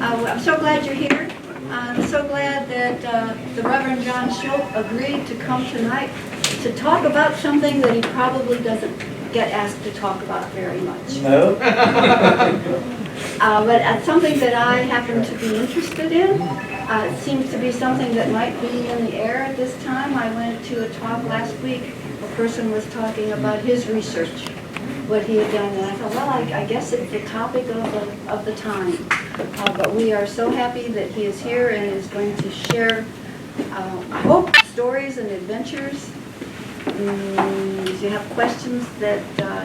I'm so glad you're here. I'm so glad that the Reverend John Schildt agreed to come tonight to talk about something that he probably doesn't get asked to talk about very much. No. But it's something that I happen to be interested in. It seems to be something that might be in the air at this time. I went to a talk last week. A person was talking about his research, what he had done, and I thought, well, I guess it's the topic of the time. But we are so happy that he is here and is going to share, I hope, stories and adventures. If you have questions that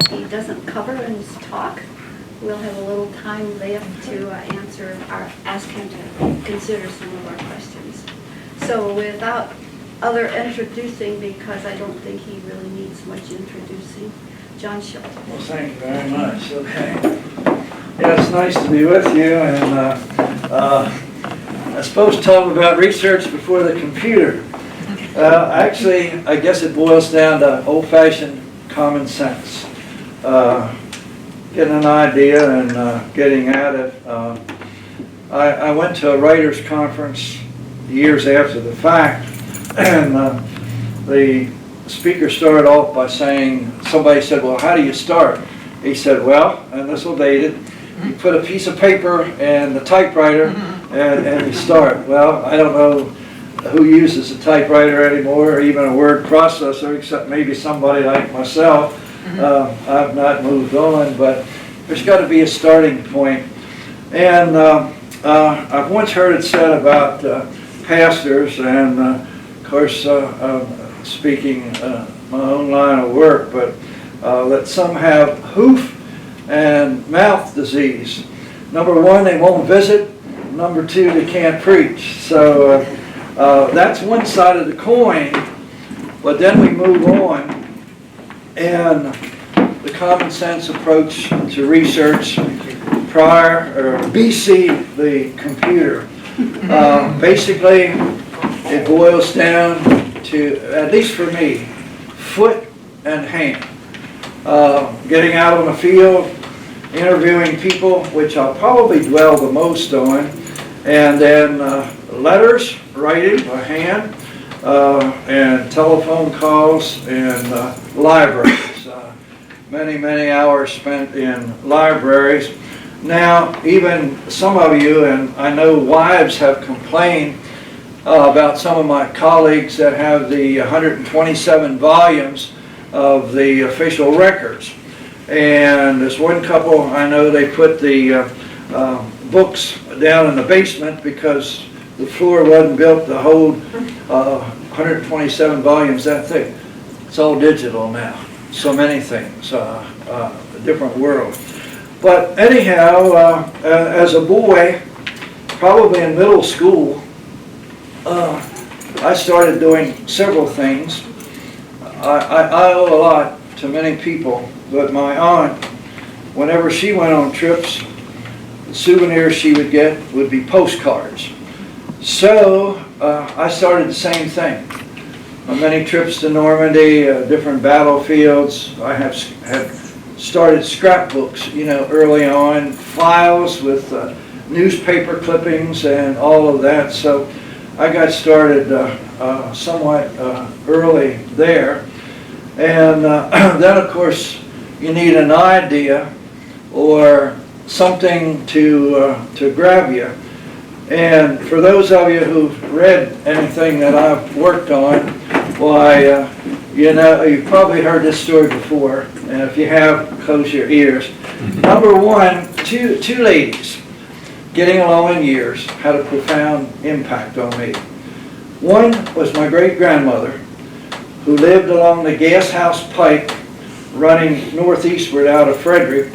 he doesn't cover in his talk, we'll have a little time left to answer or ask him to consider some of our questions. So without other introducing, because I don't think he really needs much introducing, John Schildt. Well, thank you very much. Okay. Yeah, it's nice to be with you, and I suppose talk about research before the computer. Actually, I guess it boils down to old-fashioned common sense. Getting an idea and getting at it. I went to a writers' conference years after the fact, and the speaker started off by saying, somebody said, well, how do you start? He said, well, and this will date it, you put a piece of paper and the typewriter and you start. Well, I don't know who uses a typewriter anymore or even a word processor, except maybe somebody like myself. I've not moved on, but there's got to be a starting point. And I've once heard it said about pastors, and of course, speaking my own line of work, but that some have hoof and mouth disease. Number one, they won't visit. Number two, they can't preach. So that's one side of the coin. But then we move on, and the common sense approach to research prior or BC the computer. Basically, it boils down to, at least for me, foot and hand. Getting out on the field, interviewing people, which I'll probably dwell the most on, and then letters, writing by hand, and telephone calls, and libraries. Many hours spent in libraries. Now, even some of you, and I know wives have complained about some of my colleagues that have the 127 volumes of the official records. And there's one couple, I know they put the books down in the basement because the floor wasn't built to hold 127 volumes that thick. It's all digital now. So many things, a different world. But anyhow, as a boy, probably in middle school, I started doing several things. I owe a lot to many people, but my aunt, whenever she went on trips, the souvenirs she would get would be postcards. So I started the same thing. On many trips to Normandy, different battlefields, I have started scrapbooks, early on, files with newspaper clippings and all of that. So I got started somewhat early there. And then, of course, you need an idea or something to grab you. And for those of you who've read anything that I've worked on, why, you've probably heard this story before, and if you have, close your ears. Number one, two ladies getting along in years had a profound impact on me. One was my great-grandmother, who lived along the gas house pike running northeastward out of Frederick.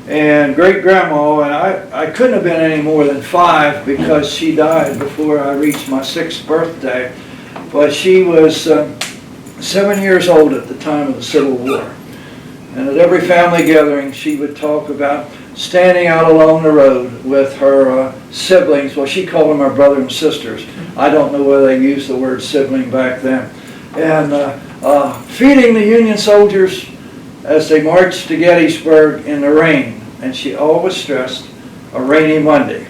And great-grandma, and I couldn't have been any more than 5 because she died before I reached my 6th birthday. But she was 7 years old at the time of the Civil War. And at every family gathering, she would talk about standing out along the road with her siblings. Well, she called them her brother and sisters. I don't know whether they used the word sibling back then. And feeding the Union soldiers as they marched to Gettysburg in the rain. And she always stressed a rainy Monday.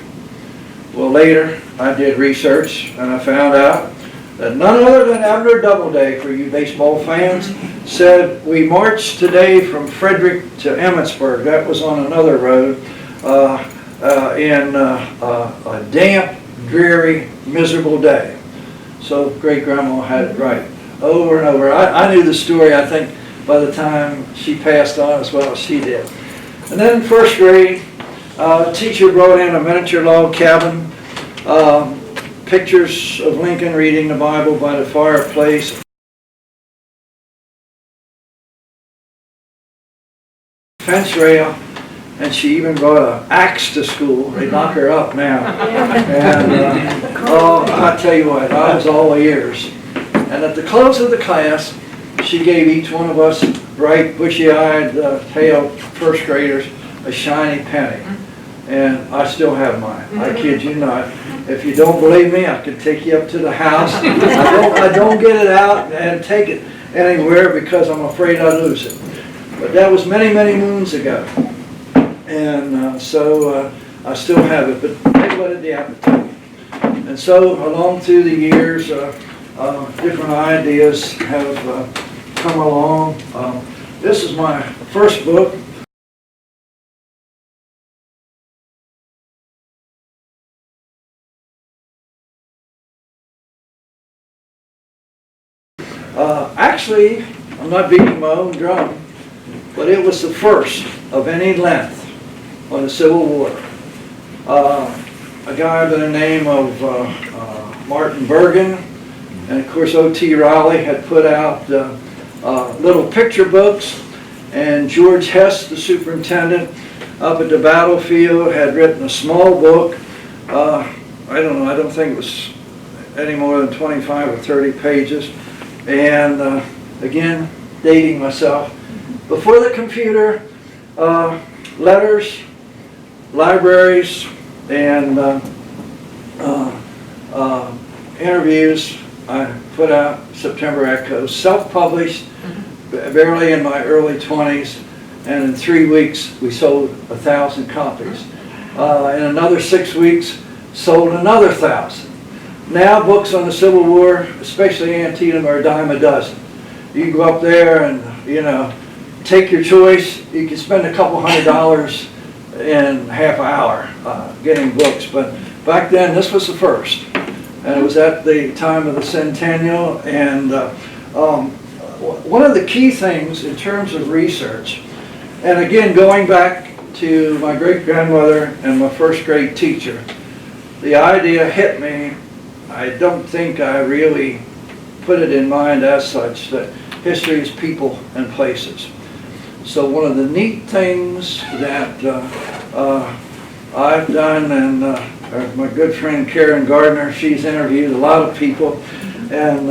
later, I did research and I found out that none other than Abner Doubleday, for you baseball fans, said we marched today from Frederick to Emmitsburg. That was on another road in a damp, dreary, miserable day. So great-grandma had it right over and over. I knew the story, I think, by the time she passed on as well as she did. And then in first grade, a teacher brought in a miniature log cabin, pictures of Lincoln reading the Bible by the fireplace, fence rail, and she even brought an axe to school. They knock her up now. And oh, I tell you what, I was all ears. And at the close of the class, she gave each one of us bright, bushy-eyed, tailed first graders a shiny penny. And I still have mine. I kid you not. If you don't believe me, I can take you up to the house. I don't get it out and take it anywhere because I'm afraid I lose it. But that was many, many moons ago. And so I still have it. But think what did the Abbott tell me? And so along through the years, different ideas have come along. This is my first book. Actually, I'm not beating my own drum, but it was the first of any length on the Civil War. A guy by the name of Martin Bergen, and of course O.T. Riley had put out little picture books, and George Hess, the superintendent, up at the battlefield, had written a small book. I don't think it was any more than 25 or 30 pages. And again, dating myself, before the computer, letters, libraries, and interviews. I put out September Echoes, self-published, barely in my early 20s, and in 3 weeks we sold 1,000 copies. In another 6 weeks, sold another 1,000. Now books on the Civil War, especially Antietam, are a dime a dozen. You go up there and, take your choice. You can spend a couple $100 in half an hour getting books. But back then, this was the first. And it was at the time of the centennial. And one of the key things in terms of research, and again, going back to my great-grandmother and my first grade teacher, the idea hit me. I don't think I really put it in mind as such, that history is people and places. So one of the neat things that I've done, and my good friend Karen Gardner, she's interviewed a lot of people, and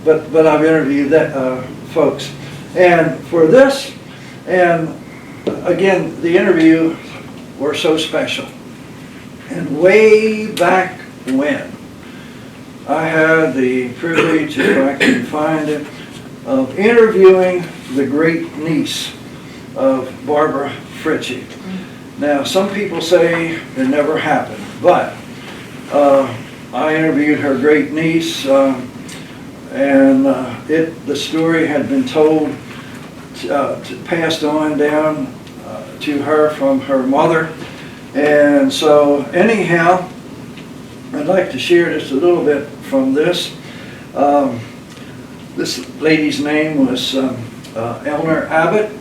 but I've interviewed folks. And for this, and again, the interview were so special. And way back when, I had the privilege, if I can find it, of interviewing the great niece of Barbara Fritchie. Now, some people say it never happened, but I interviewed her great niece, and the story had been told, passed on down to her from her mother. And so anyhow, I'd like to share just a little bit from this. This lady's name was Elmer Abbott.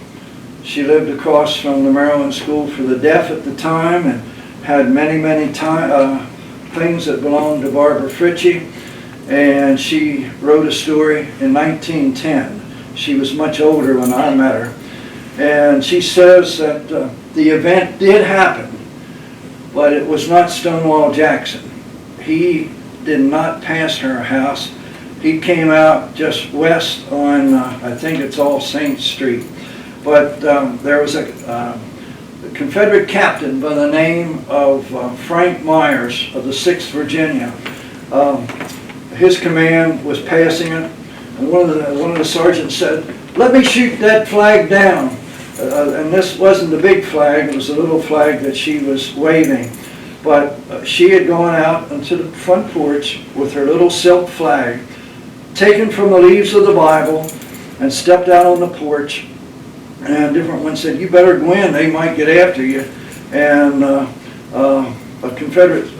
She lived across from the Maryland School for the Deaf at the time and had many things that belonged to Barbara Fritchie. And she wrote a story in 1910. She was much older when I met her. And she says that the event did happen, but it was not Stonewall Jackson. He did not pass her house. He came out just west on, I think it's All Saints Street. But there was a Confederate captain by the name of Frank Myers of the 6th Virginia. His command was passing it, and one of the sergeants said, "Let me shoot that flag down." And this wasn't the big flag, it was the little flag that she was waving. But she had gone out onto the front porch with her little silk flag, taken from the leaves of the Bible, and stepped out on the porch. And different ones said, "You better go in, they might get after you." And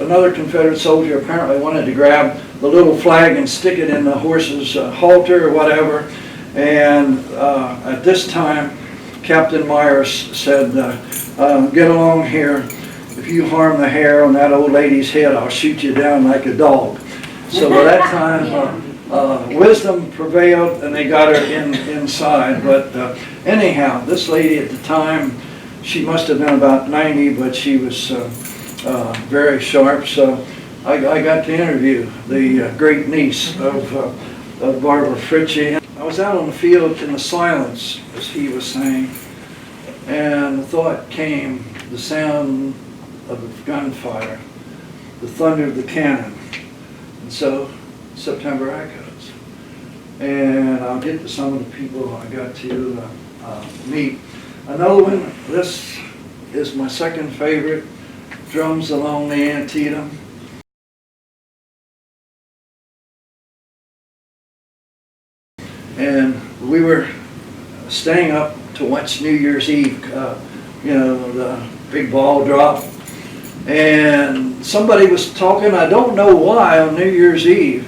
another Confederate soldier apparently wanted to grab the little flag and stick it in the horse's halter or whatever. And at this time, Captain Myers said, "Get along here. If you harm the hair on that old lady's head, I'll shoot you down like a dog." So by that time, wisdom prevailed, and they got her inside. But anyhow, this lady at the time, she must have been about 90, but she was very sharp. So I got to interview the great niece of Barbara Fritchie. I was out on the field in the silence, as he was saying, and the thought came, the sound of the gunfire, the thunder of the cannon, and so September echoes. And I'll get to some of the people I got to meet. Another one, this is my second favorite, Drums Along the Antietam. And we were staying up to watch New Year's Eve, the big ball drop. And somebody was talking, I don't know why, on New Year's Eve,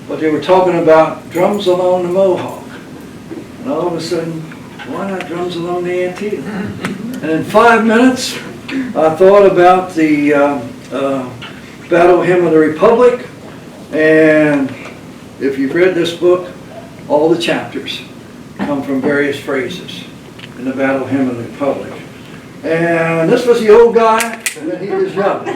but they were talking about drums along the Mohawk. And all of a sudden, why not drums along the Antietam? And in 5 minutes, I thought about the Battle Hymn of the Republic. And if you've read this book, all the chapters come from various phrases in the Battle Hymn of the Republic. And this was the old guy, and then he was young.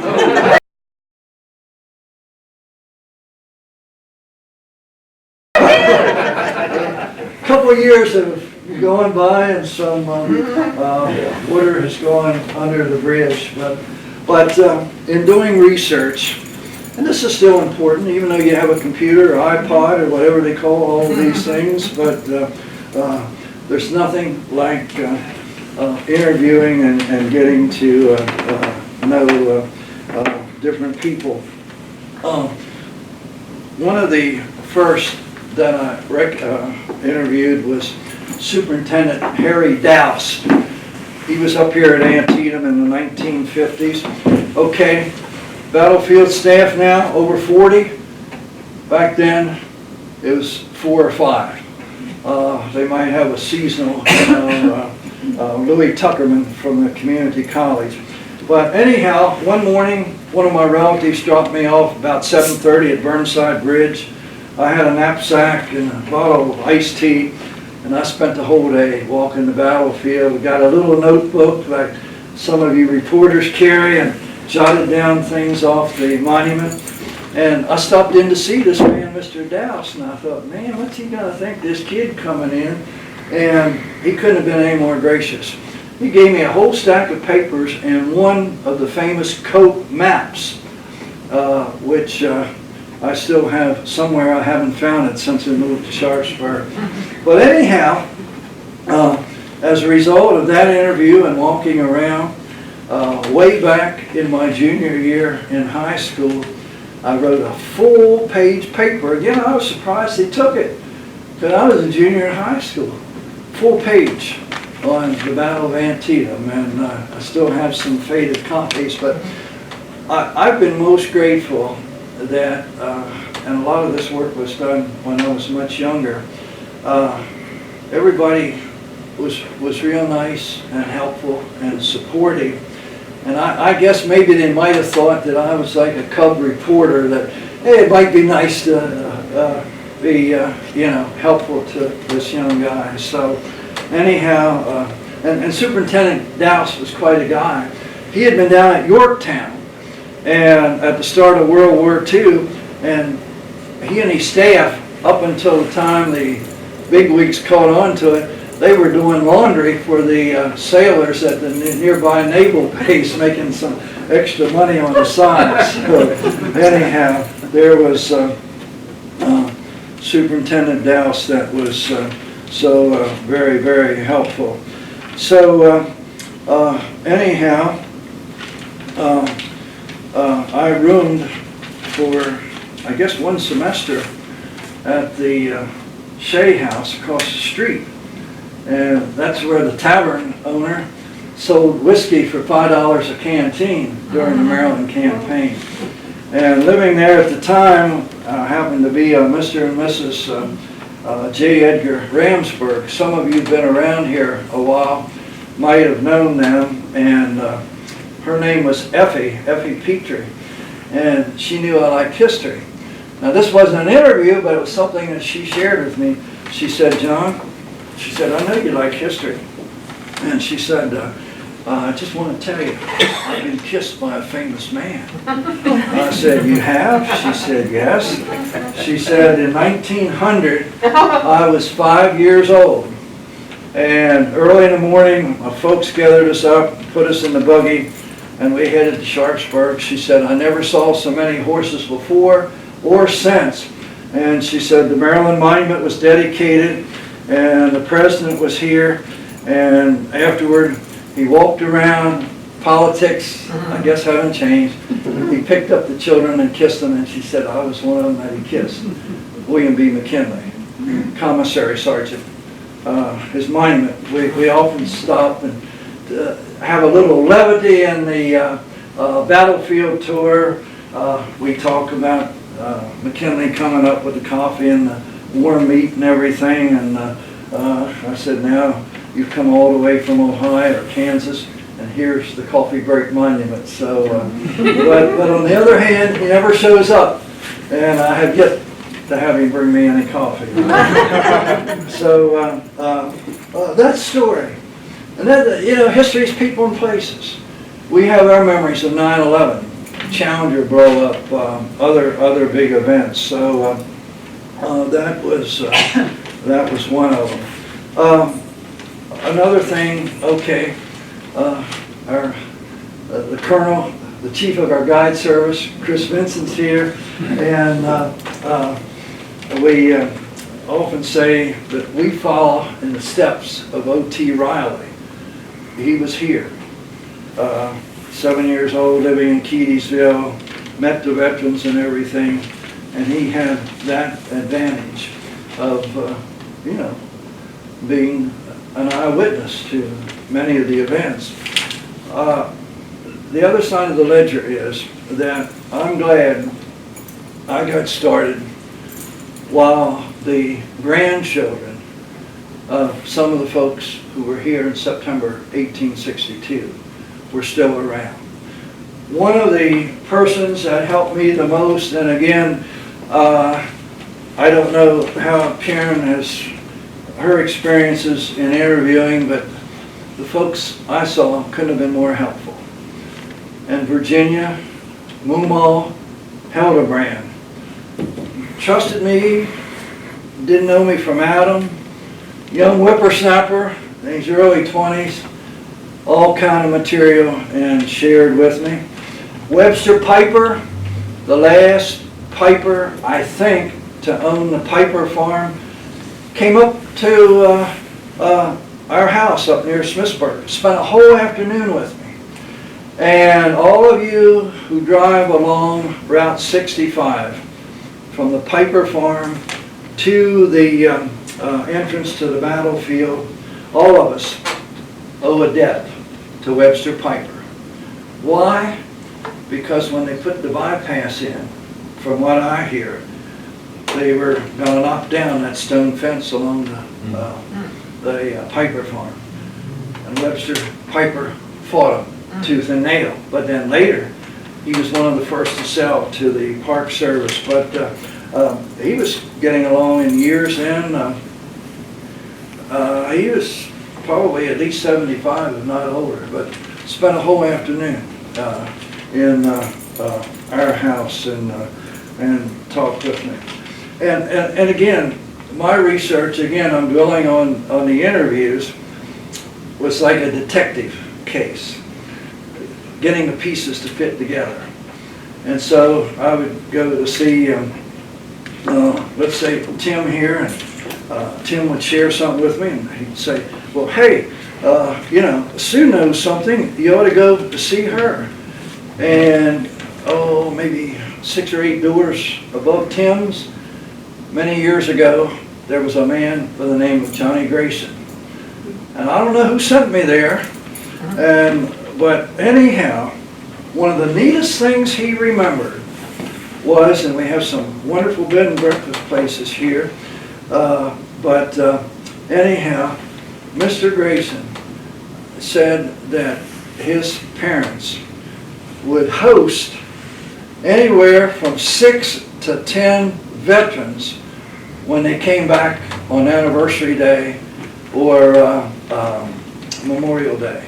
A couple of years have gone by, and some water has gone under the bridge. But in doing research, and this is still important, even though you have a computer or iPod or whatever they call all of these things, but there's nothing like interviewing and getting to know different people. One of the first that I interviewed was Superintendent Harry Dowse. He was up here at Antietam in the 1950s. Okay, battlefield staff now, over 40. Back then, it was 4 or 5. They might have a seasonal, Louis Tuckerman from the community college. But anyhow, one morning, one of my relatives dropped me off about 7:30 at Burnside Bridge. I had a knapsack and a bottle of iced tea, and I spent the whole day walking the battlefield. We got a little notebook like some of you reporters carry, and jotted down things off the monument. And I stopped in to see this man, Mr. Dowse, and I thought, man, what's he gonna think, this kid coming in? And he couldn't have been any more gracious. He gave me a whole stack of papers and one of the famous Cope maps, which I still have somewhere. I haven't found it since we moved to Sharpsburg. But anyhow, as a result of that interview and walking around, way back in my junior year in high school, I wrote a full-page paper. Again, I was surprised they took it, because I was a junior in high school. Full page on the Battle of Antietam, and I still have some faded copies, but I've been most grateful that, and a lot of this work was done when I was much younger, everybody was real nice and helpful and supportive. And I guess maybe they might have thought that I was like a cub reporter, that, hey, it might be nice to be, helpful to this young guy. So anyhow, and Superintendent Dowse was quite a guy. He had been down at Yorktown and at the start of World War II, and he and his staff, up until the time the bigwigs caught on to it, they were doing laundry for the sailors at the nearby naval base, making some extra money on the side. So anyhow, there was Superintendent Dowse that was so very, very helpful. So anyhow, I roomed for, I guess, one semester at the Shea House across the street. And that's where the tavern owner sold whiskey for $5 a canteen during the Maryland campaign. And living there at the time happened to be Mr. and Mrs. J. Edgar Ramsburg. Some of you who've been around here a while might have known them. And her name was Effie Petrie. And she knew I liked history. Now this wasn't an interview, but it was something that she shared with me. She said, John, she said, I know you like history. And she said, I just want to tell you, I've been kissed by a famous man. I said, you have? She said, yes. She said, in 1900, I was 5 years old. And early in the morning, my folks gathered us up, put us in the buggy, and we headed to Sharpsburg. She said, I never saw so many horses before or since. And she said, the Maryland Monument was dedicated, and the president was here, and afterward, he walked around. Politics, I guess, haven't changed. He picked up the children and kissed them, and she said, I was one of them that he kissed. William B. McKinley, commissary sergeant. His monument. We often stop and have a little levity in the battlefield tour. We talk about McKinley coming up with the coffee and the warm meat and everything. And I said, now you've come all the way from Ohio or Kansas, and here's the coffee break monument. So, but on the other hand, he never shows up, and I have yet to have him bring me any coffee. So that story, and then history's people and places. We have our memories of 9/11, Challenger blow up, other big events. So that was one of them. Another thing, okay, the colonel, the chief of our guide service, Chris Vincent's here, and we often say that we follow in the steps of O.T. Riley. He was here, 7 years old, living in Keedysville, met the veterans and everything, and he had that advantage of, being an eyewitness to many of the events. The other side of the ledger is that I'm glad I got started while the grandchildren of some of the folks who were here in September 1862 were still around. One of the persons that helped me the most, and again, I don't know how Karen has her experiences in interviewing, but the folks I saw couldn't have been more helpful. And Virginia, Moomaw, Hildebrand trusted me, didn't know me from Adam, young whippersnapper in his early 20s, all kind of material, and shared with me. Webster Piper, the last Piper, I think, to own the Piper farm, came up to our house up near Smithsburg, spent a whole afternoon with me. And all of you who drive along Route 65 from the Piper farm to the entrance to the battlefield, all of us owe a debt to Webster Piper. Why? Because when they put the bypass in, from what I hear, they were going to knock down that stone fence along the Piper farm. And Webster Piper fought him tooth and nail. But then later, he was one of the first to sell to the Park Service. But he was getting along in years in. He was probably at least 75, if not older, but spent a whole afternoon in our house and talked with me. And again, my research, again, I'm dwelling on the interviews, was like a detective case, getting the pieces to fit together. And so I would go to see, let's say, Tim here, and Tim would share something with me, and he'd say, well, hey, Sue knows something, you ought to go to see her. And maybe 6 or 8 doors above Tim's. Many years ago, there was a man by the name of Johnny Grayson. And I don't know who sent me there, but anyhow, one of the neatest things he remembered was, and we have some wonderful bed and breakfast places here, but anyhow, Mr. Grayson said that his parents would host anywhere from 6 to 10 veterans when they came back on Anniversary Day or Memorial Day.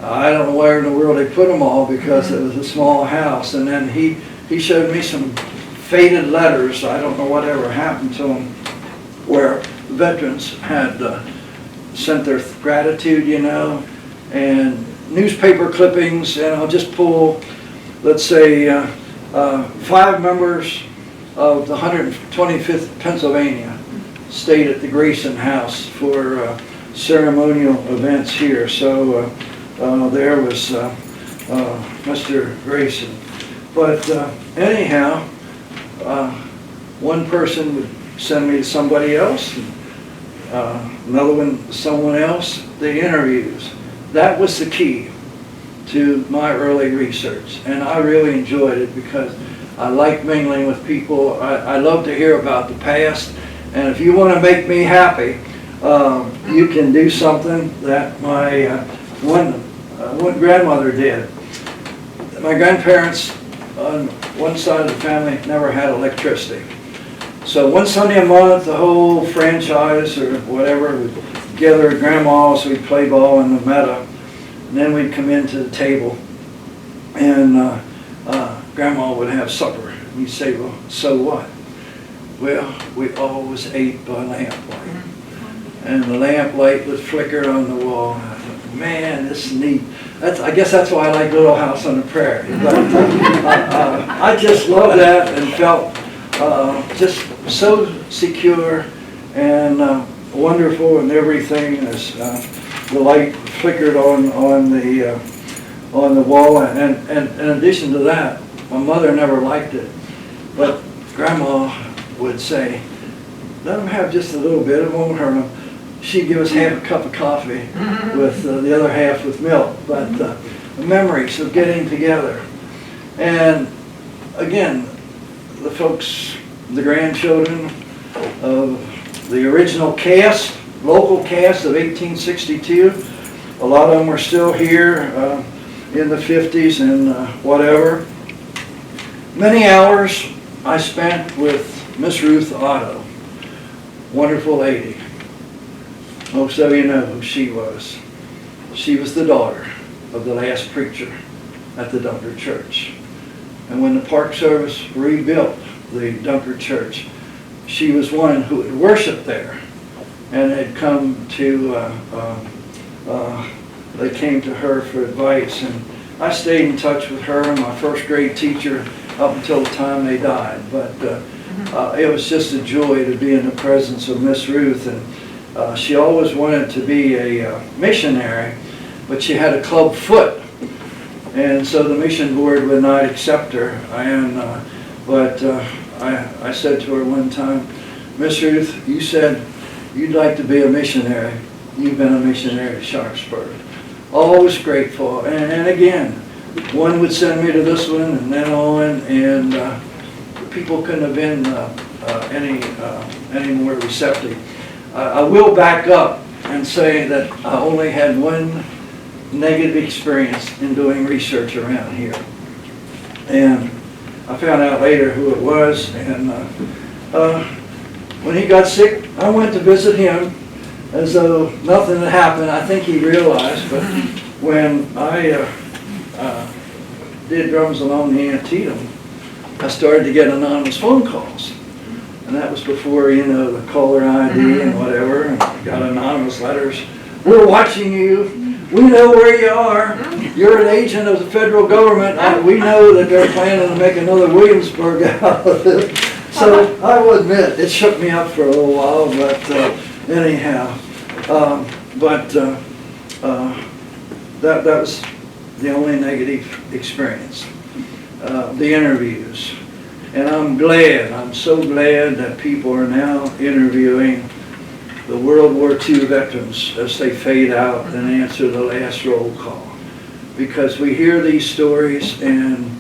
I don't know where in the world they put them all because it was a small house. And then he showed me some faded letters. I don't know whatever happened to them, where veterans had sent their gratitude, and newspaper clippings. And I'll just pull, let's say, 5 members of the 125th Pennsylvania stayed at the Grayson House for ceremonial events here. So there was Mr. Grayson. But anyhow, one person would send me to somebody else, and another one to someone else. The interviews. That was the key to my early research, and I really enjoyed it because I like mingling with people. I love to hear about the past, and if you want to make me happy, you can do something that my one grandmother did. My grandparents on one side of the family never had electricity. So one Sunday a month, the whole franchise or whatever would gather at Grandma's, we'd play ball in the meadow, and then we'd come into the table, and Grandma would have supper. And you'd say, well, so what? Well, we always ate by lamplight. And the lamplight would flicker on the wall. And I thought, man, this is neat. I guess that's why I like Little House on the Prairie. But, I just loved that and felt just so secure and wonderful and everything as the light flickered on the wall. And in addition to that, my mother never liked it, but Grandma would say, let them have just a little bit, it won't hurt them. She'd give us half a cup of coffee with the other half with milk. But the memories of getting together. And again, the folks, the grandchildren of the original cast, local cast of 1862, a lot of them are still here in the 50s and whatever. Many hours I spent with Miss Ruth Otto, wonderful lady. Most of you know who she was. She was the daughter of the last preacher at the Dunker Church. And when the Park Service rebuilt the Dunker Church, she was one who had worshiped there and had come to, they came to her for advice. And I stayed in touch with her and my first grade teacher up until the time they died. But it was just a joy to be in the presence of Miss Ruth. And she always wanted to be a missionary, but she had a club foot. And so the mission board would not accept her. But I said to her one time, Miss Ruth, you said you'd like to be a missionary. You've been a missionary to Sharpsburg. Always grateful. And again, one would send me to this one and then on, and people couldn't have been any more receptive. I will back up and say that I only had one negative experience in doing research around here. And I found out later who it was, and when he got sick, I went to visit him as though nothing had happened. I think he realized, but when I did drums along the Antietam, I started to get anonymous phone calls. And that was before, the caller ID and whatever, and got anonymous letters. We're watching you. We know where you are. You're an agent of the federal government. We know that they're planning to make another Williamsburg out of it. So I will admit, it shook me up for a little while, but anyhow. That was the only negative experience. the interviews. And I'm so glad that people are now interviewing the World War II veterans as they fade out and answer the last roll call. Because we hear these stories and,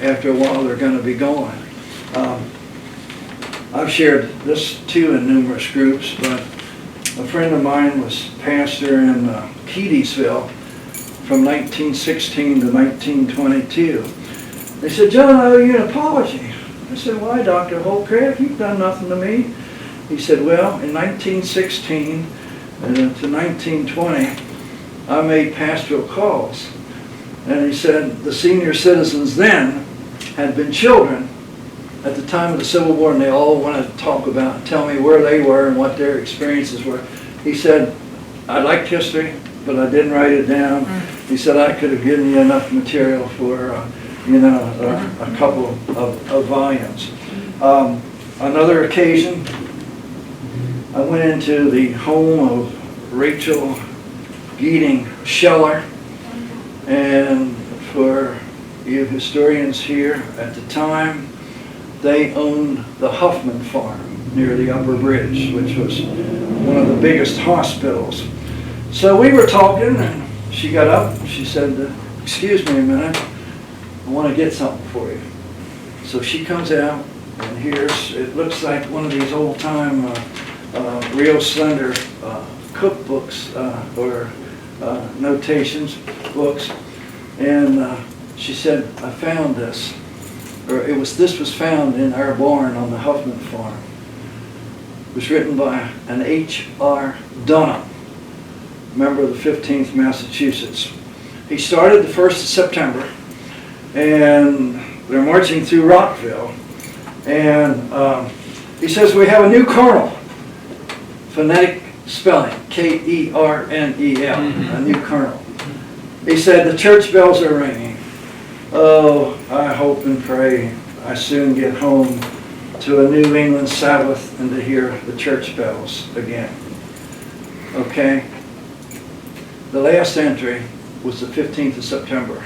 after a while they're going to be gone. I've shared this too in numerous groups, but a friend of mine was pastor in Keedysville from 1916 to 1922. They said, "John, I owe you an apology." I said, "Why, Dr. Holcraft? You've done nothing to me." He said, "Well, in 1916 to 1920, I made pastoral calls." And he said the senior citizens then had been children at the time of the Civil War, and they all wanted to talk about, tell me where they were and what their experiences were. He said, "I liked history, but I didn't write it down." He said, "I could have given you enough material for, a couple of volumes." Another occasion, I went into the home of Rachel Geeting Scheller, and for you historians here, at the time, they owned the Huffman Farm near the Upper Bridge, which was one of the biggest hospitals. So we were talking, and she got up, she said, "Excuse me a minute, I want to get something for you." So she comes out, and here's, it looks like one of these old-time, real slender cookbooks or notations books. And she said, "I found this." Or this was found in our barn on the Huffman Farm. It was written by an H.R. Dunham, member of the 15th Massachusetts. He started the 1st of September, and they're marching through Rockville. And he says, "We have a new colonel." Phonetic spelling, Kernel, a new colonel. He said, "The church bells are ringing. Oh, I hope and pray I soon get home to a New England Sabbath and to hear the church bells again." Okay? The last entry was the 15th of September.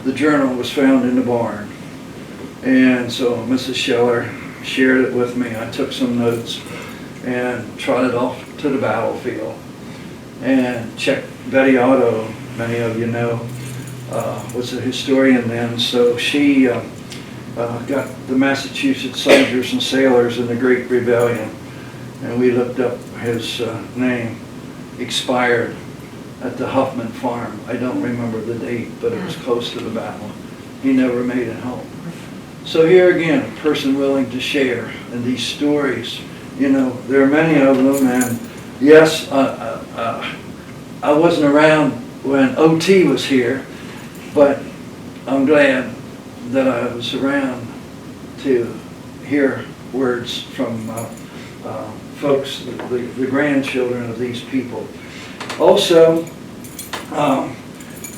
The journal was found in the barn. And so Mrs. Scheller shared it with me. I took some notes and trotted off to the battlefield and checked Betty Otto, many of you know, was a historian then, so she got the Massachusetts soldiers and sailors in the Great Rebellion, and we looked up his name, expired at the Huffman Farm. I don't remember the date, but it was close to the battle. He never made it home. So here again, a person willing to share, and these stories, there are many of them, and yes, I wasn't around when OT was here, but I'm glad that I was around to hear words from folks, the grandchildren of these people. Also,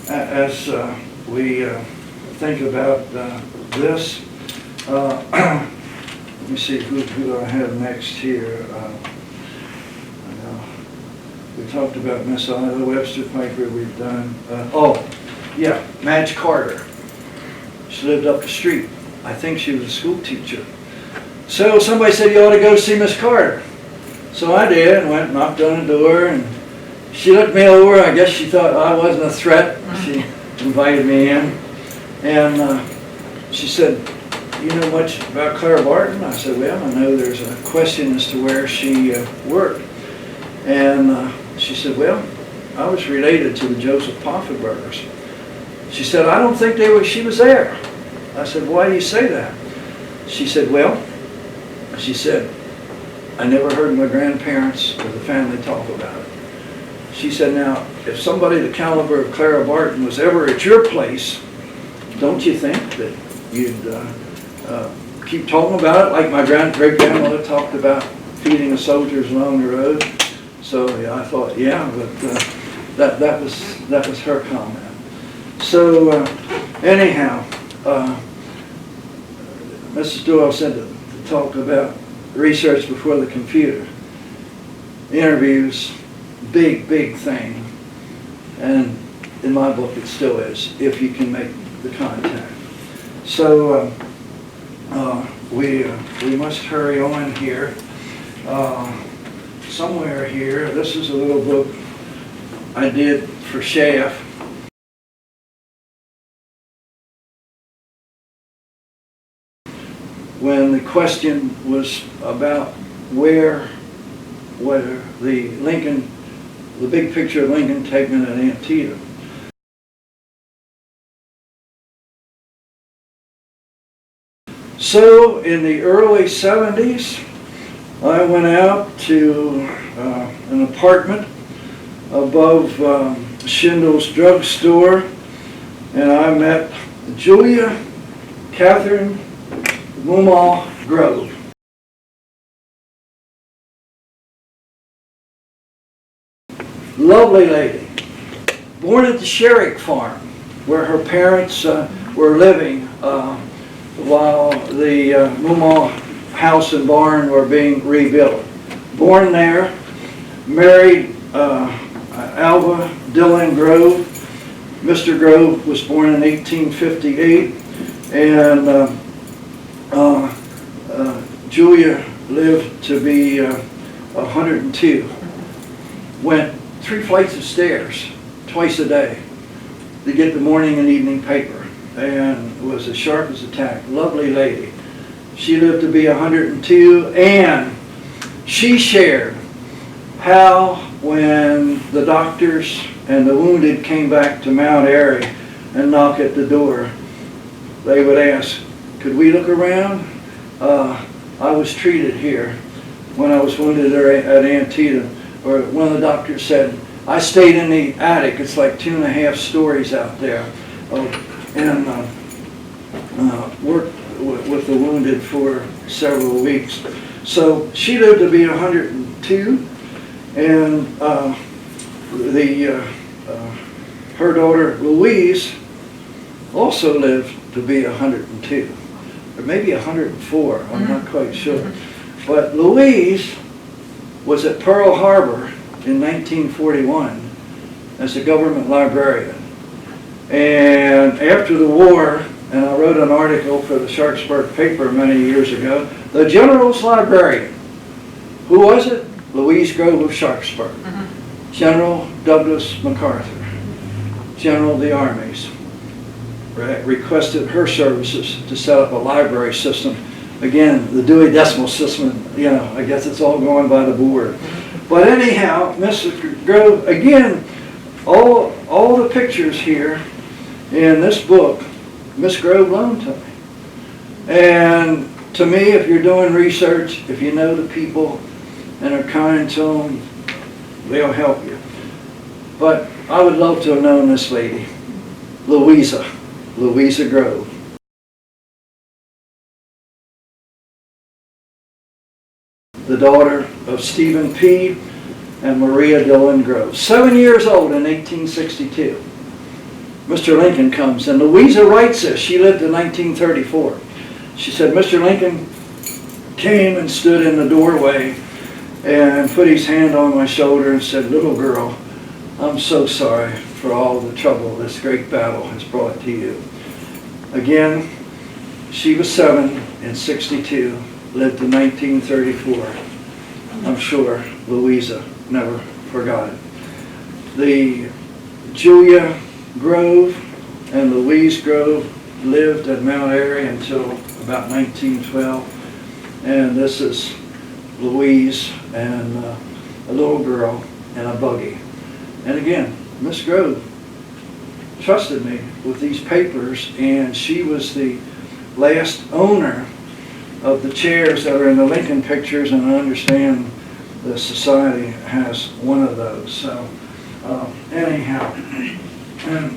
as we think about this, let me see, who do I have next here? We talked about Miss Ida Webster Piper, we've done. Madge Carter. She lived up the street. I think she was a school teacher. So somebody said, "You ought to go see Miss Carter." So I did, and went and knocked on the door, and she looked me over. I guess she thought I wasn't a threat. She invited me in, and she said, "You know much about Clara Barton?" I said, "Well, I know there's a question as to where she worked." And she said, "Well, I was related to the Joseph Poffenbergers." She said, "I don't think she was there." I said, "Why do you say that?" She said, "I never heard my grandparents or the family talk about it." She said, "Now, if somebody the caliber of Clara Barton was ever at your place, don't you think that you'd keep talking about it like my great-grandmother talked about feeding the soldiers along the road?" So yeah, I thought, but that was her comment. So anyhow, Mrs. Doyle said to talk about research before the computer. Interviews, big thing. And in my book it still is. If you can make the contact. So we must hurry on here. Somewhere here, this is a little book I did for Shaft. When the question was about where the Lincoln, the big picture of Lincoln taken at Antietam. So in the early 70s, I went out to an apartment above Schindler's drugstore, and I met Julia Catherine Mumal Grove. Lovely lady, born at the Sherrick farm, where her parents were living while the Mumal house and barn were being rebuilt. Born there, married Alva Dillon Grove. Mr. Grove was born in 1858, and Julia lived to be 102. Went 3 flights of stairs twice a day to get the morning and evening paper, and was as sharp as a tack. Lovely lady. She lived to be 102, and she shared how when the doctors and the wounded came back to Mount Airy and knock at the door, they would ask, could we look around? I was treated here when I was wounded at Antietam. Or one of the doctors said, I stayed in the attic. It's like 2.5 stories out there. And worked with the wounded for several weeks. So she lived to be 102, and her daughter Louisa also lived to be 102, or maybe 104, I'm not quite sure. But Louisa was at Pearl Harbor in 1941 as a government librarian. And after the war, and I wrote an article for the Sharpsburg paper many years ago, the General's Librarian. Who was it? Louisa Grove of Sharpsburg. General Douglas MacArthur, General of the Armies, requested her services to set up a library system. Again, the Dewey Decimal System, you know, I guess it's all going by the board. But anyhow, Mr. Grove, again, all the pictures here in this book, Miss Grove loaned to me. And to me, if you're doing research, if you know the people and are kind to them, they'll help you. But I would love to have known this lady, Louisa Grove. The daughter of Stephen P. and Maria Dillon Grove. 7 years old in 1862. Mr. Lincoln comes, and Louisa writes this. She lived in 1934. She said, Mr. Lincoln came and stood in the doorway and put his hand on my shoulder and said, little girl, I'm so sorry for all the trouble this great battle has brought to you. Again, she was 7 in 62, lived to 1934. I'm sure Louisa never forgot it. The Julia Grove and Louisa Grove lived at Mount Airy until about 1912. And this is Louise and a little girl in a buggy. And again, Miss Grove trusted me with these papers, and she was the last owner of the chairs that are in the Lincoln pictures, and I understand the society has one of those. So anyhow, and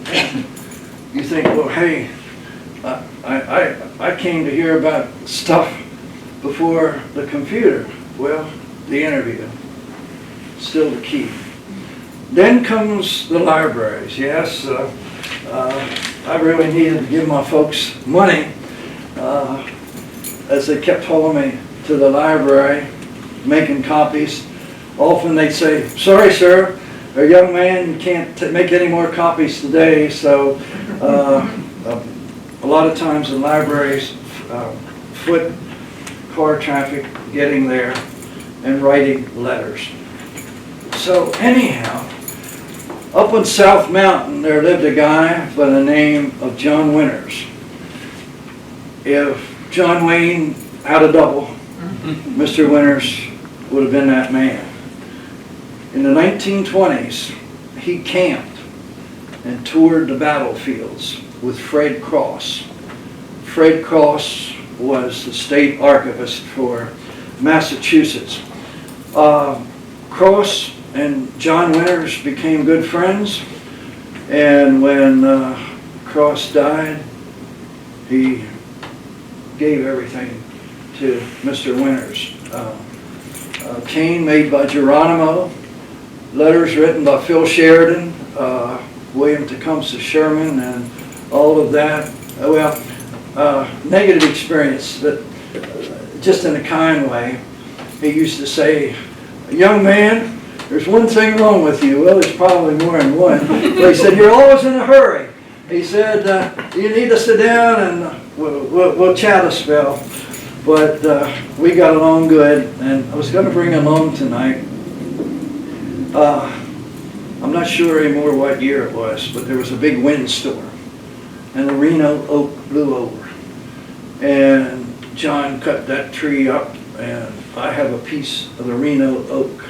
you think, well, hey, I came to hear about stuff before the computer. Well, the interview, still the key. Then comes the libraries. Yes, I really needed to give my folks money as they kept hauling me to the library, making copies. Often they'd say, sorry sir, or young man, you can't make any more copies today, so lot of times in libraries, foot, car traffic, getting there, and writing letters. So anyhow, up on South Mountain, there lived a guy by the name of John Winters. If John Wayne had a double, Mr. Winters would have been that man. In the 1920s, he camped and toured the battlefields with Fred Cross. Fred Cross was the state archivist for Massachusetts. Cross and John Winters became good friends, and when Cross died, he gave everything to Mr. Winters. Cane made by Geronimo, letters written by Phil Sheridan, William Tecumseh Sherman, and all of that. Negative experience, but just in a kind way. He used to say, "Young man, there's one thing wrong with you." Well, there's probably more than one. But he said, "You're always in a hurry." He said, "You need to sit down and we'll chat a spell." But we got along good, and I was going to bring along tonight. I'm not sure anymore what year it was, but there was a big windstorm, and the Reno oak blew over. And John cut that tree up, and I have a piece of the Reno oak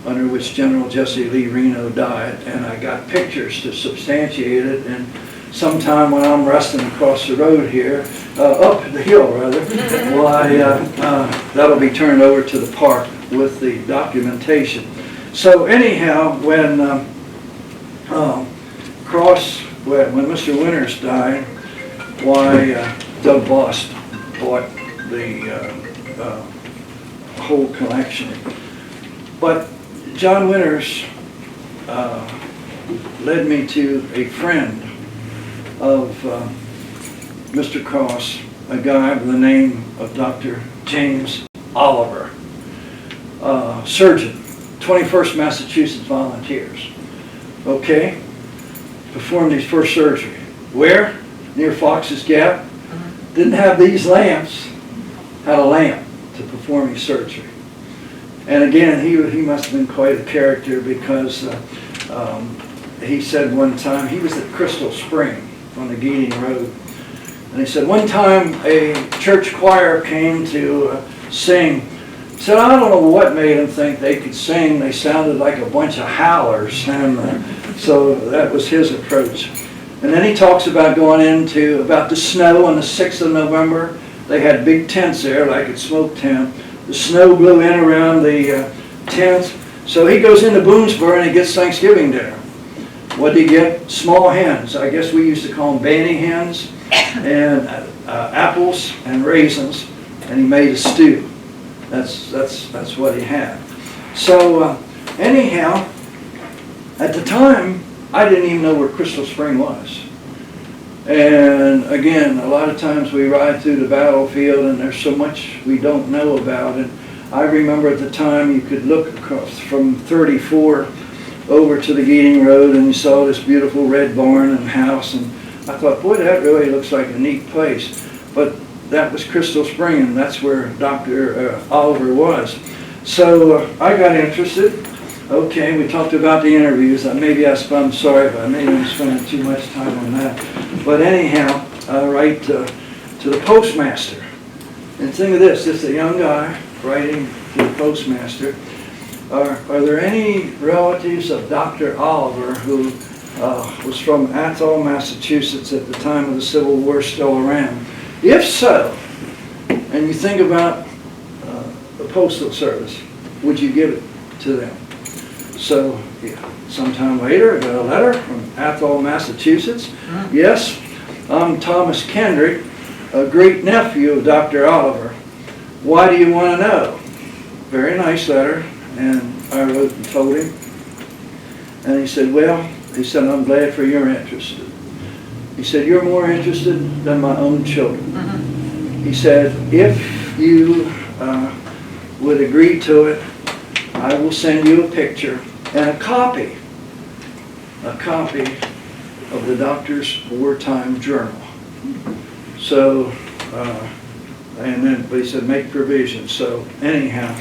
under which General Jesse Lee Reno died, and I got pictures to substantiate it. And sometime when I'm resting across the road here, up the hill rather, that'll be turned over to the park with the documentation. So anyhow, when when Mr. Winters died, Doug Bost bought the whole collection. But John Winters led me to a friend of Mr. Cross, a guy by the name of Dr. James Oliver, surgeon, 21st Massachusetts Volunteers. Okay, performed his first surgery. Where? Near Fox's Gap. Didn't have these lamps, had a lamp to perform his surgery. And again, he must have been quite a character, because he said one time, he was at Crystal Spring on the Geating Road, and he said one time a church choir came to sing. He said, I don't know what made them think they could sing. They sounded like a bunch of howlers, and so that was his approach. And then he talks about going into about the snow on the 6th of November. They had big tents there, like at Smoke Town. The snow blew in around the tents. So he goes into Boonesboro and he gets Thanksgiving dinner. What did he get? Small hens. I guess we used to call them banty hens. And apples and raisins. And he made a stew. That's what he had. So anyhow, at the time, I didn't even know where Crystal Spring was. And again, a lot of times we ride through the battlefield and there's so much we don't know about it. I remember at the time you could look across from 34 over to the Geating Road and you saw this beautiful red barn and house, and I thought, boy, that really looks like a neat place. But that was Crystal Spring, and that's where Dr. Oliver was. So I got interested. Okay, we talked about the interviews. I'm sorry, but maybe I'm spending too much time on that. But anyhow, I write to the postmaster. And think of this is a young guy writing to the postmaster. Are there any relatives of Dr. Oliver, who was from Athol, Massachusetts at the time of the Civil War, still around? If so, and you think about the Postal Service, would you give it to them? So, sometime later, I got a letter from Athol, Massachusetts. Yes, I'm Thomas Kendrick, a great nephew of Dr. Oliver. Why do you want to know? Very nice letter, and I wrote and told him. And he said, I'm glad for your interest. He said, you're more interested than my own children. He said, if you would agree to it, I will send you a picture and a copy of the doctor's wartime journal. So, and then they said make provisions. So anyhow,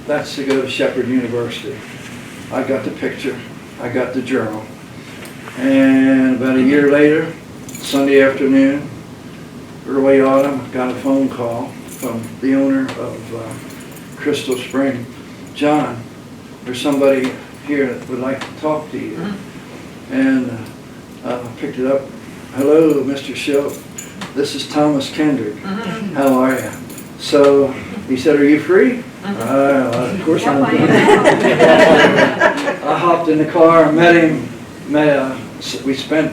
that's to go to Shepherd University. I got the picture, I got the journal. And about a year later, Sunday afternoon, early autumn, got a phone call from the owner of Crystal Spring. John, there's somebody here that would like to talk to you. And I picked it up. Hello, Mr. Schildt. This is Thomas Kendrick. How are you? So he said, are you free? Of course I'm free. I hopped in the car, met him. We spent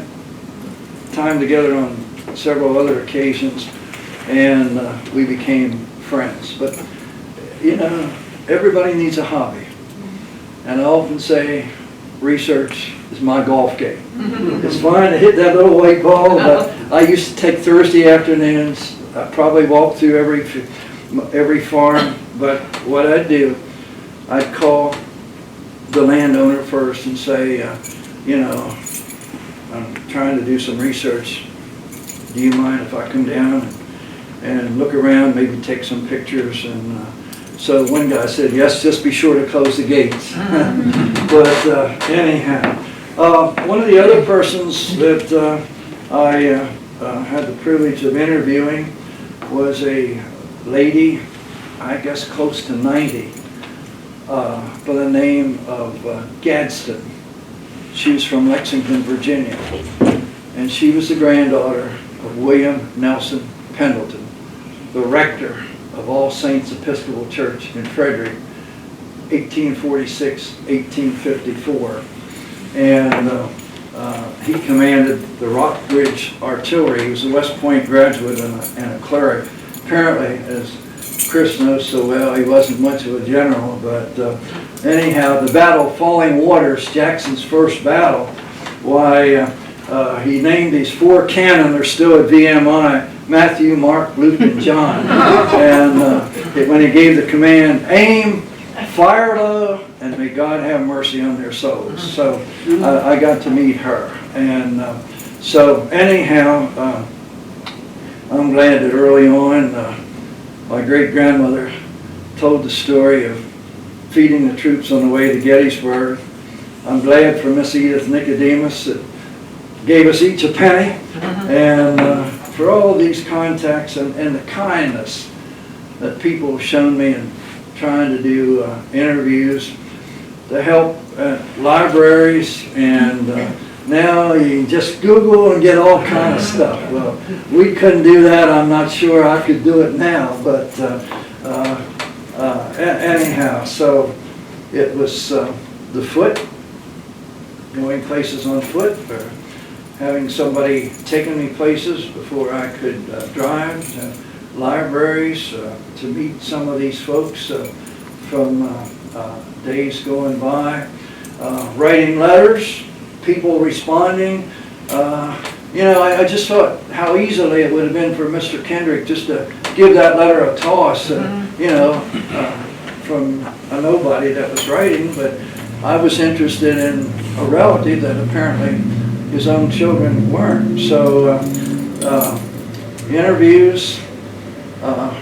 time together on several other occasions, and we became friends. But, you know, everybody needs a hobby. And I often say research is my golf game. It's fine to hit that little white ball, but I used to take Thursday afternoons. I probably walked through every farm, but what I'd do, I'd call the landowner first and say, you know, I'm trying to do some research. Do you mind if I come down and look around, maybe take some pictures? And so one guy said, yes, just be sure to close the gates. But anyhow, one of the other persons that I had the privilege of interviewing was a lady, I guess close to 90, by the name of Gadsden. She was from Lexington, Virginia, and she was the granddaughter of William Nelson Pendleton, the rector of All Saints Episcopal Church in Frederick, 1846, 1854. And he commanded the Rockbridge Artillery. He was a West Point graduate and a cleric. Apparently, as Chris knows so well, he wasn't much of a general, but anyhow, the Battle of Falling Waters, Jackson's first battle, why he named these 4 cannon, they're still at VMI, Matthew, Mark, Luke, and John. And when he gave the command, aim, fire low, and may God have mercy on their souls. So I got to meet her. And so anyhow, I'm glad that early on, my great-grandmother told the story of feeding the troops on the way to Gettysburg. I'm glad for Miss Edith Nicodemus that gave us each a penny. And for all these contacts and the kindness that people have shown me in trying to do interviews to help libraries, and now you can just Google and get all kind of stuff. Well, we couldn't do that. I'm not sure I could do it now, but anyhow, so it was the foot, going places on foot, or having somebody taking me places before I could drive to libraries to meet some of these folks from days going by, writing letters, people responding. You know, I just thought how easily it would have been for Mr. Kendrick just to give that letter a toss, you know, from a nobody that was writing, but I was interested in a relative that apparently his own children weren't. So interviews,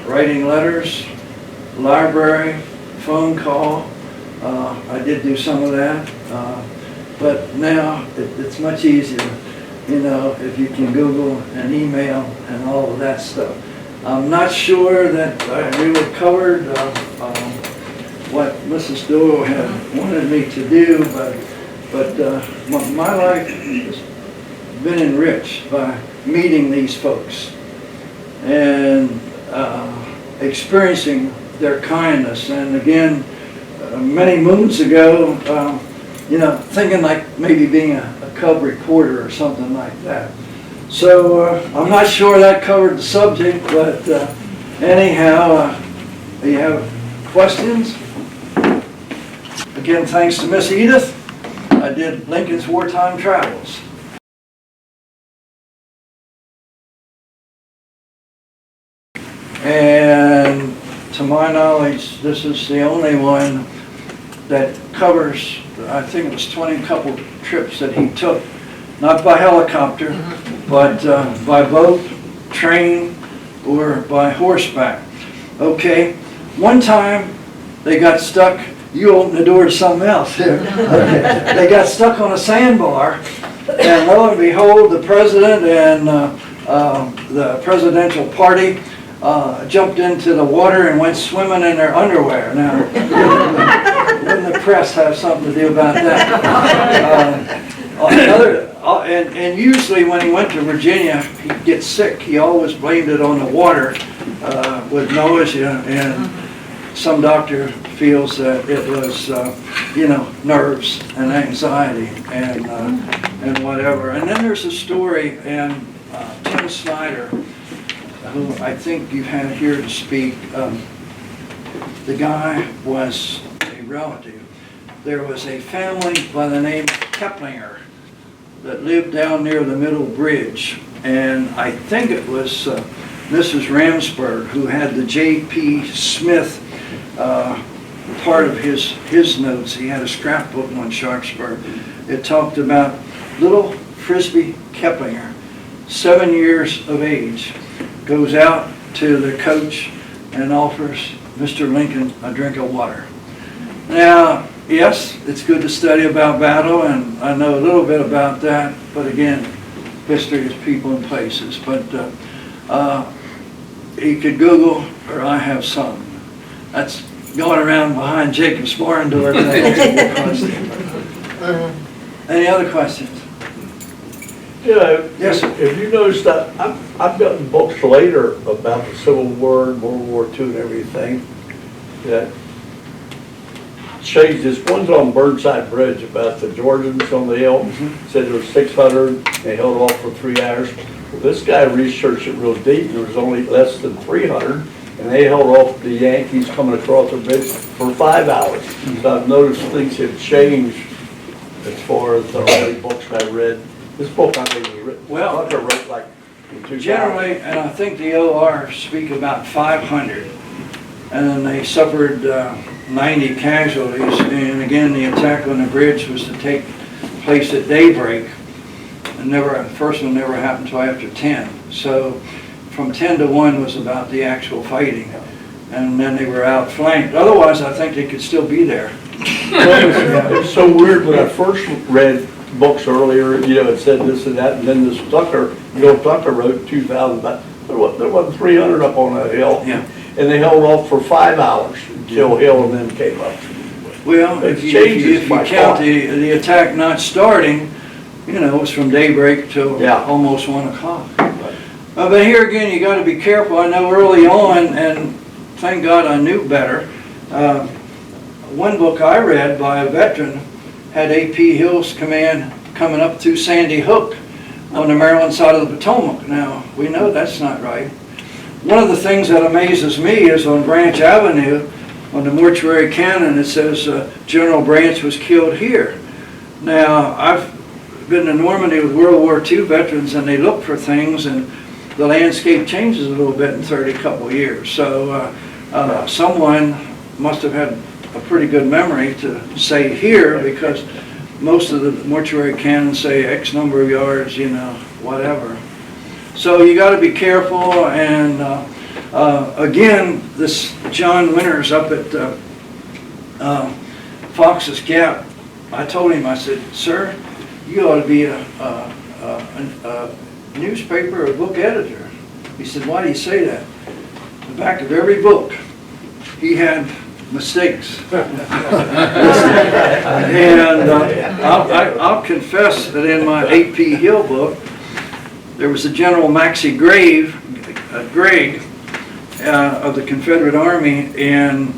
writing letters, library, phone call, I did do some of that, but now it's much easier, you know, if you can Google and email and all of that stuff. I'm not sure that I really covered what Mrs. Doyle had wanted me to do, but my life has been enriched by meeting these folks and experiencing their kindness. And again, many moons ago, you know, thinking like maybe being a cub reporter or something like that. So I'm not sure that covered the subject, but anyhow, you have questions? Again, thanks to Miss Edith. I did Lincoln's Wartime Travels. And to my knowledge, this is the only one that covers, I think it was 20 couple trips that he took, not by helicopter, but by boat, train or by horseback. Okay, one time they got stuck, you opened the door to something else here. Okay. They got stuck on a sandbar, and lo and behold, the president and the presidential party jumped into the water and went swimming in their underwear. Now, wouldn't the press have something to do about that? And usually when he went to Virginia, he'd get sick. He always blamed it on the water with nausea, and some doctor feels that it was, nerves and anxiety and whatever. And then there's a story, and Tim Snyder, who I think you've had here to speak, the guy was a relative. There was a family by the name of Keplinger that lived down near the Middle Bridge, and I think it was Mrs. Ramsburg who had the J.P. Smith part of his notes. He had a scrapbook on Sharpsburg. It talked about little Frisbee Keplinger, 7 years of age, goes out to the coach and offers Mr. Lincoln a drink of water. Now, yes, it's good to study about battle, and I know a little bit about that, but again, history is people and places. But he could Google, or I have some. That's going around behind Jacob's barn door. Any other questions? Yes, sir. If you noticed that, I've gotten books later about the Civil War and World War II and everything that changed this. One's on Burnside Bridge about the Georgians on the hill. Said there was 600, they held off for 3 hours. Well, this guy researched it real deep. There was only less than 300, and they held off the Yankees coming across the bridge for 5 hours. So I've noticed things have changed as far as the early books I read. This book I think was written, Tucker wrote like in 2000. Generally, and I think the OR speak about 500, and then they suffered 90 casualties, and again the attack on the bridge was to take place at daybreak, and the first one never happened until after 10. So from 10 to 1 was about the actual fighting, and then they were outflanked. Otherwise, I think they could still be there. It's so weird when I first read books earlier, it said this and that, and then this Tucker wrote 2,000, but there wasn't 300 up on that hill. Yeah. And they held off for 5 hours until hill and then came up. Well, if you count the attack not starting, it was from daybreak till almost 1 o'clock. But here again, you got to be careful. I know early on, and thank God I knew better, one book I read by a veteran had A.P. Hill's command coming up through Sandy Hook on the Maryland side of the Potomac. Now, we know that's not right. One of the things that amazes me is on Branch Avenue, on the mortuary cannon, it says General Branch was killed here. Now, I've been to Normandy with World War II veterans, and they look for things, and the landscape changes a little bit in 30 couple years. So someone must have had a pretty good memory to say here, because most of the mortuary cannons say X number of yards, whatever. So you got to be careful, and again, this John Winters up at Fox's Gap, I told him, I said, sir, you ought to be a newspaper or book editor. He said, why do you say that? The back of every book, he had mistakes. And I'll confess that in my A.P. Hill book, there was a General Maxey Gregg of the Confederate Army, and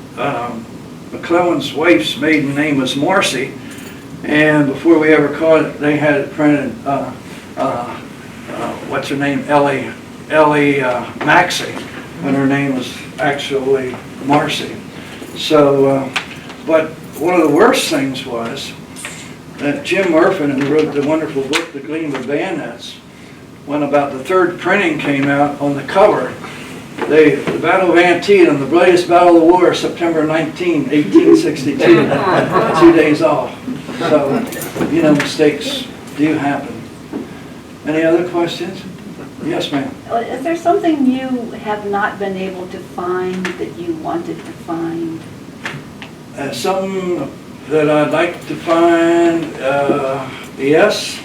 McClellan's wife's maiden name was Marcy, and before we ever caught it, they had it printed, what's her name, Ellie Maxey, and her name was actually Marcy. So, but one of the worst things was that Jim Murfin, who wrote the wonderful book, The Gleam of Bayonets, when about the third printing came out, on the cover, the Battle of Antietam, the bloodiest battle of the war, September 19, 1862, 2 days off. So, mistakes do happen. Any other questions? Yes, ma'am. Is there something you have not been able to find that you wanted to find? Some that I'd like to find, yes.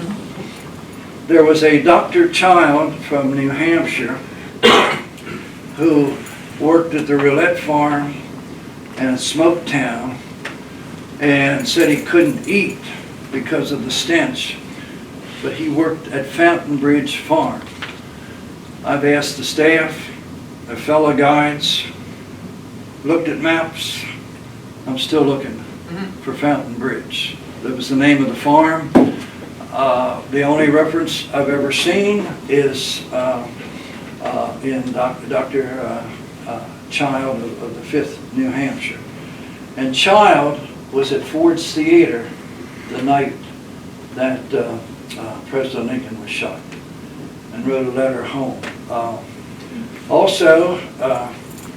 There was a Dr. Child from New Hampshire who worked at the Roulette Farm in Smoketown and said he couldn't eat because of the stench, but he worked at Fountain Bridge Farm. I've asked the staff, the fellow guides, looked at maps. I'm still looking for Fountain Bridge. That was the name of the farm. The only reference I've ever seen is in Dr. Child of the 5th New Hampshire. And Child was at Ford's Theater the night that President Lincoln was shot and wrote a letter home. Also,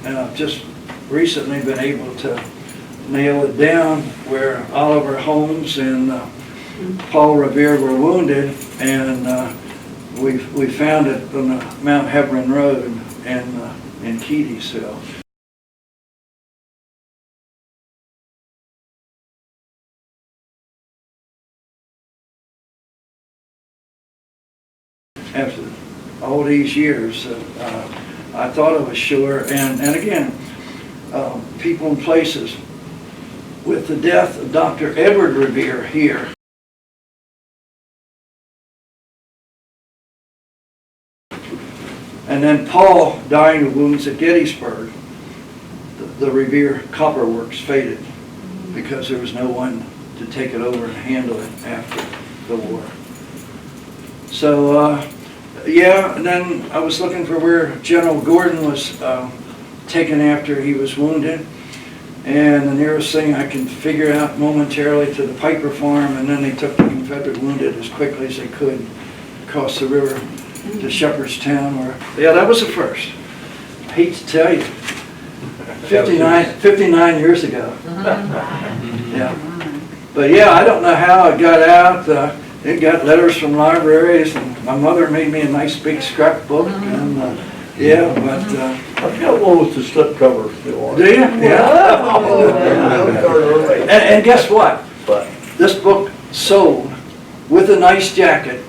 and I've just recently been able to nail it down where Oliver Holmes and Paul Revere were wounded, and we found it on the Mount Hebron Road in Keedysville. After all these years, I thought I was sure, and again, people and places. With the death of Dr. Edward Revere here, and then Paul dying of wounds at Gettysburg, the Revere Copper Works faded because there was no one to take it over and handle it after the war. So, yeah, and then I was looking for where General Gordon was taken after he was wounded. And the nearest thing I can figure out momentarily to the Piper Farm, and then they took the Confederate wounded as quickly as they could across the river to Shepherdstown. Yeah, that was the first. I hate to tell you, 59 years ago. Yeah, but yeah, I don't know how it got out. It got letters from libraries, and my mother made me a nice big scrapbook. And yeah, but. I've got one with the slipcover still on it. Do you? Yeah. And guess what? But, This book sold with a nice jacket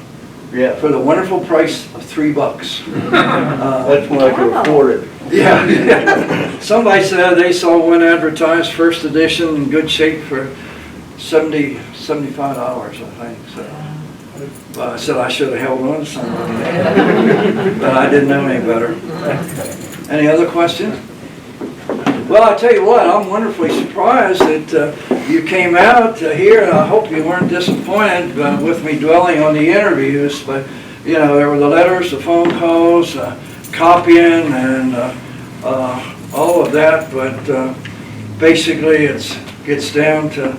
yeah, for the wonderful price of $3. that's when I could afford it. Yeah. Somebody said they saw one advertised, first edition, in good shape for $75, I think. So. But I said I should have held on to some of it, but I didn't know any better. Any other questions? Well, I tell you what, I'm wonderfully surprised that you came out here, and I hope you weren't disappointed with me dwelling on the interviews. But you know, there were the letters, the phone calls, copying, and all of that. But basically, it gets down to,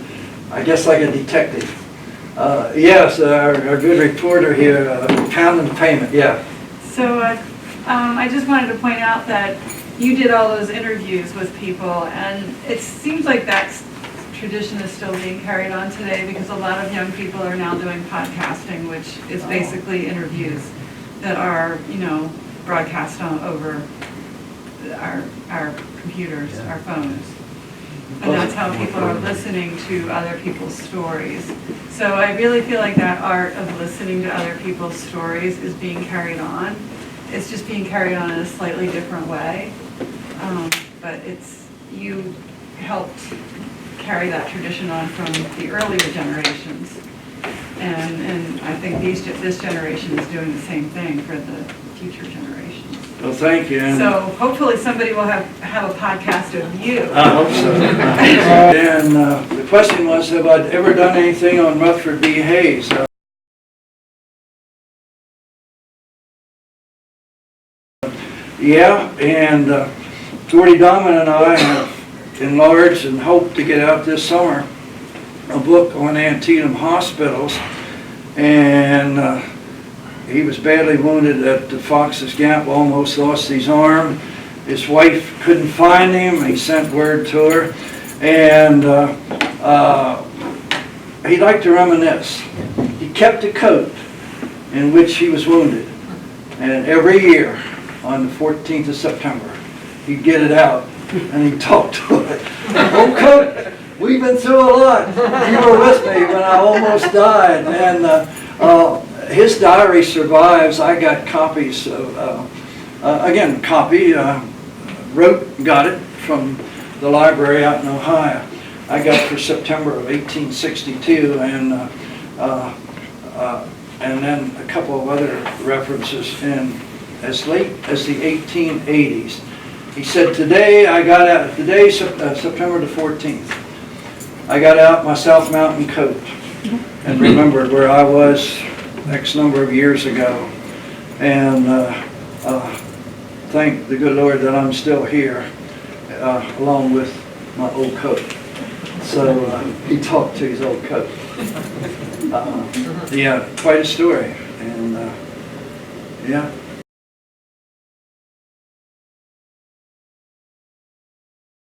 I guess, like a detective. Yes, our good reporter here, pounding the payment. Yeah. So I just wanted to point out that you did all those interviews with people, and it seems like that tradition is still being carried on today because a lot of young people are now doing podcasting, which is basically interviews that are, you know, broadcast on over our computers, our phones. And that's how people are listening to other people's stories. So I really feel like that art of listening to other people's stories is being carried on. It's just being carried on in a slightly different way. But you helped carry that tradition on from the earlier generations. And I think this generation is doing the same thing for the future generations. Well, thank you. So hopefully somebody will have a podcast of you. I hope so. And the question was, have I ever done anything on Rutherford B. Hayes? Yeah, and Jordy Dahman and I have enlarged and hope to get out this summer a book on Antietam hospitals. And he was badly wounded at the Fox's Gap, almost lost his arm. His wife couldn't find him. He sent word to her. And he liked to reminisce. He kept a coat in which he was wounded. And every year, on the 14th of September, he'd get it out and he'd talk to it. "Oh, Coach, we've been through a lot. You were with me when I almost died." And his diary survives. I got copies of, got it from the library out in Ohio. I got it for September of 1862, and then a couple of other references in as late as the 1880s. He said, September the 14th, I got out my South Mountain coat and remembered where I was X number of years ago. And thank the good Lord that I'm still here, along with my old coat. So he talked to his old coat. Yeah, quite a story. And yeah.